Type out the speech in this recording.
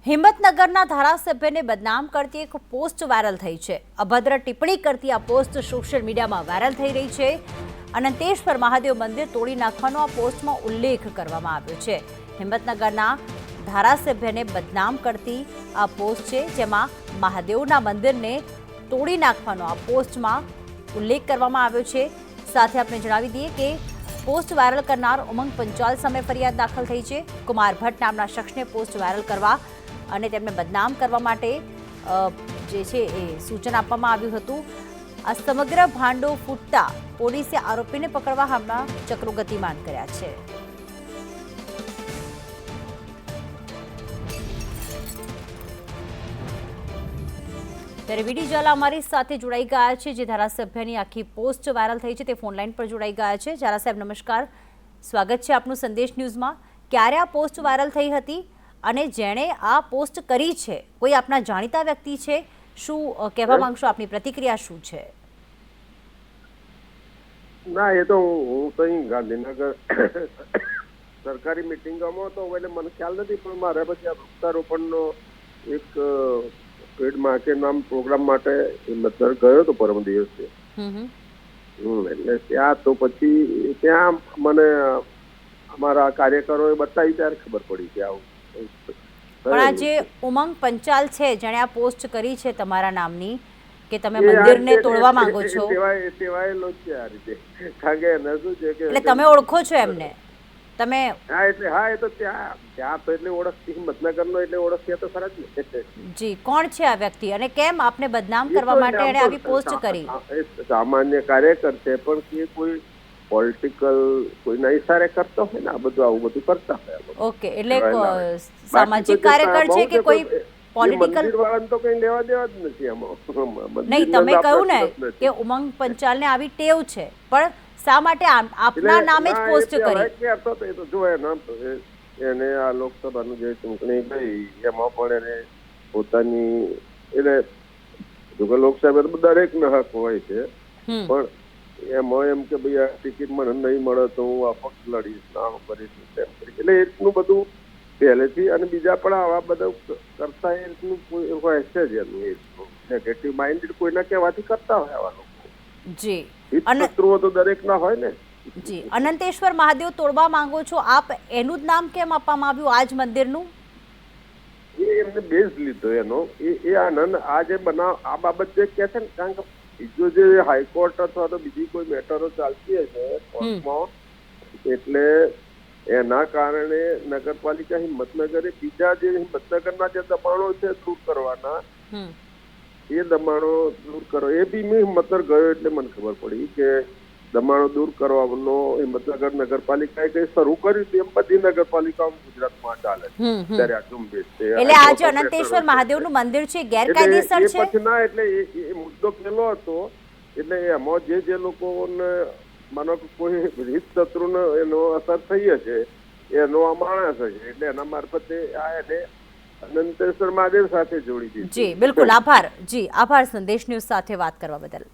હિંમતનગરના ધારાસભ્યને બદનામ કરતી એક પોસ્ટ વાયરલ થઈ છે। અભદ્ર ટિપ્પણી કરતી આ પોસ્ટ સોશિયલ મીડિયામાં વાયરલ થઈ રહી છે। અનંતેશ્વર મહાદેવ મંદિર તોડી નાખવાનો આ પોસ્ટમાં ઉલ્લેખ કરવામાં આવ્યો છે। હિંમતનગરના ધારાસભ્યને બદનામ કરતી આ પોસ્ટ છે, જેમાં મહાદેવના મંદિરને તોડી નાખવાનો આ પોસ્ટમાં ઉલ્લેખ કરવામાં આવ્યો છે। સાથે આપણે જણાવી દઈએ કે પોસ્ટ વાયરલ કરનાર ઉમંગ પંચાલ સામે ફરિયાદ દાખલ થઈ છે। કુમાર ભટ્ટ નામના શખ્સને પોસ્ટ વાયરલ કરવા અને તેમને બદનામ કરવા માટે જે છે એ સૂચન આપવામાં આવ્યું હતું। આ સમગ્ર ભાંડો ફૂટતા પોલીસે આરોપીને પકડવા હમણાં ચક્રો ગતિમાન કર્યા છે। ત્યારે વીડી ઝાલા અમારી સાથે જોડાઈ ગયા છે, જે ધારાસભ્યની આખી પોસ્ટ વાયરલ થઈ છે તે ફોનલાઈન પર જોડાઈ ગયા છે। ઝાલા સાહેબ નમસ્કાર, સ્વાગત છે આપનું સંદેશ ન્યૂઝમાં। ક્યારે આ પોસ્ટ વાયરલ થઈ હતી અને જેણે આ પોસ્ટ કરી છે કોઈ આપના જાણીતા વ્યક્તિ છે? શું કહેવા માંગશો? આપની પ્રતિક્રિયા શું છે? ના, એ તો હું કઈ ગાંધીનગર સરકારી મિટિંગમાં તો એટલે મને ખ્યાલ નથી, પણ મારે પછી આ વૃક્ષારોપણનો એક પેડ માર્કેટના પ્રોગ્રામ માટે હિંમતનગર ગયો હતો પરમ દિવસે। એટલે ત્યાં તો પછી ત્યાં મને અમારા કાર્યકરોએ બતાવી ત્યારે ખબર પડી કે આવું। પણ આ જે ઉમંગ પંચાલ છે, જેણે આ પોસ્ટ કરી છે તમારા નામની કે તમે મંદિરને તોડવા માંગો છો, તેવાયેલો છે આ રીતે। કારણ કે એને શું છે કે એટલે તમે ઓળખો છો એમને? તમે હા, એ તો ત્યાં તો એટલે ઓળખતી હિંમતનગરનો એટલે ઓળખ્યા તો ખરા જ ને। જી, કોણ છે આ વ્યક્તિ અને કેમ આપને બદનામ કરવા માટે એણે આવી પોસ્ટ કરી? સામાન્ય કાર્યકર છે, પણ કે કોઈ પોલિટિકલ કોઈના ઈશારે કરતો હોય ને આ બધું, આવું બધું કરતા હોય। ઓકે, એટલે સામાજિક કાર્યકર છે કે કોઈ પોલિટિકલ વાળાને તો કઈ લેવા દેવા જ નથી આમાં। નહીં, તમે કહ્યું ને કે ઉમંગ પંચાલને આવી ટેવ છે, પણ શા માટે આપના નામે જ પોસ્ટ કરી? જો એને આ લોકસભાનું જે ચૂંટણી ગઈ એમાં પણ એને પોતાની એટલે જો લોકસભા દરેકનો હક હોય છે, પણ એમાં એમ કે ભાઈ આ ટિકિટ મને નહીં મળે તો હું આ પક્ષ લડીશ, ના હું કરીશ, તેમ કરીશ, એટલે એટલું બધું પહેલેથી। અને બીજા પણ આવા બધા કરતા એ રીતનું કોઈ હોય છે જ, એનું એ નેગેટિવ માઇન્ડેડ કોઈના કહેવાથી કરતા હોય આવા લોકો। જી, શત્રુઓ તો દરેક ના હોય ને। જી, અનંતેશ્વર મહાદેવ તોડવા માંગો છો આપ, એનું જ નામ કેમ આપવામાં આવ્યું આજ મંદિરનું? એ એમને બેઝ લીધો એનો, એ આનંદ આ જે બનાવ આ બાબત જે કહે છે ને, કારણ કે બીજો જે હાઈકોર્ટ અથવા તો બીજી કોઈ મેટરો ચાલતી હશે કોર્ટમાં, એટલે એના કારણે નગરપાલિકા હિંમતનગરે બીજા જે હિંમતનગરના જે દબાણો છે દૂર કરવાના, એ દબાણો દૂર કરો, એ બી મેં હિંમતનગર ગયો એટલે મને ખબર પડી કે દબાણો દૂર કરવાનો હિંમતનગર નગરપાલિકાએ કઈ શરૂ કર્યું, એમ બધી નગરપાલિકાઓ ગુજરાતમાં ચાલે ત્યારે આ ઝુંબેશ છે। એટલે આ જે અનંતેશ્વર મહાદેવનું મંદિર છે ગેરકાયદેસર છે પછી ના, એટલે એ મુદ્દો પેલો હતો, એટલે એમાં જે લોકોને માનો કોઈ હિત શત્રુને એનો અસર થઈ હશે, એનો આ માણસ હશે, એટલે એના મારફતે આ એને અનંતેશ્વર મહાદેવ સાથે જોડી દીધી। જી બિલકુલ, આભાર। જી આભાર સંદેશ ન્યૂઝ સાથે વાત કરવા બદલ।